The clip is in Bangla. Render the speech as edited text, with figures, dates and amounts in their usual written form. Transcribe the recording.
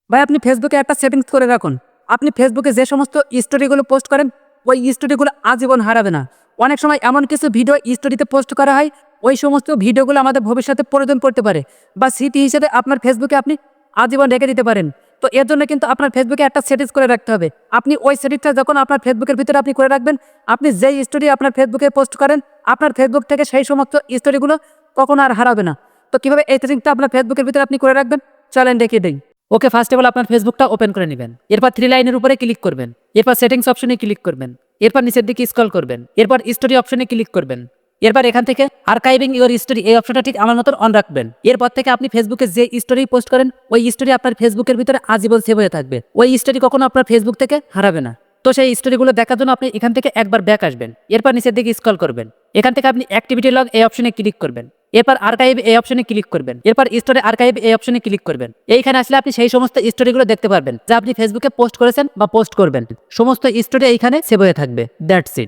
ভাই আপনি ফেসবুকে একটা সেটিংস করে রাখুন। আপনি ফেসবুকে যে সমস্ত স্টোরিগুলো পোস্ট করেন, ওই স্টোরিগুলো আজীবন হারাবে না। অনেক সময় এমন কিছু ভিডিও স্টোরিতে পোস্ট করা হয়, ওই সমস্ত ভিডিওগুলো আমাদের ভবিষ্যতে প্রয়োজন পড়তে পারে বা স্মৃতি হিসেবে আপনার ফেসবুকে আপনি আজীবন রেখে দিতে পারেন। তো এর জন্য কিন্তু আপনার ফেসবুকে একটা সেটিংস করে রাখতে হবে। আপনি ওই সেটিংসটা যখন আপনার ফেসবুকের ভিতরে আপনি করে রাখবেন, আপনি যেই স্টোরি আপনার ফেসবুকে পোস্ট করেন, আপনার ফেসবুক থেকে সেই সমস্ত স্টোরিগুলো কখনো আর হারাবে না। তো কিভাবে এই সেটিংসটা আপনার ফেসবুকের ভিতরে আপনি করে রাখবেন, চলেন দেখিয়ে দিই। ওকে, ফার্স্ট অফ অল আপনার ফেসবুকটা ওপেন করে নেবেন। এরপর থ্রি লাইনের উপরে ক্লিক করবেন। এরপর সেটিংস অপশনে ক্লিক করবেন। এরপর নিচের দিকে স্ক্রল করবেন। এরপর স্টোরি অপশনে ক্লিক করবেন। এরপর এখান থেকে আর্কাইভিং ইওর স্টোরি এই অপশনটা ঠিক আমার মতন অন রাখবেন। এরপর থেকে আপনি ফেসবুকে যে স্টোরি পোস্ট করেন, ওই স্টোরি আপনার ফেসবুকের ভিতরে আজীবন সেভ হয়ে থাকবে। ওই স্টোরি কখনো আপনার ফেসবুক থেকে হারাবে না। তো সেই স্টোরিগুলো দেখার জন্য আপনি এখান থেকে একবার ব্যাক আসবেন। এরপর নিচের দিকে স্ক্রল করবেন। এখান থেকে আপনি অ্যাক্টিভিটি লগ এই অপশনে ক্লিক করবেন। এরপর আর্কাইভ এই অপশনে ক্লিক করবেন। এরপর স্টোরি আর্কাইভ এই অপশনে ক্লিক করবেন। এইখানে আসলে আপনি সেই সমস্ত স্টোরিগুলো দেখতে পারবেন যা আপনি ফেসবুকে পোস্ট করেছেন বা পোস্ট করবেন। সমস্ত স্টোরি এইখানে সেভ হয়ে থাকবে। That's it.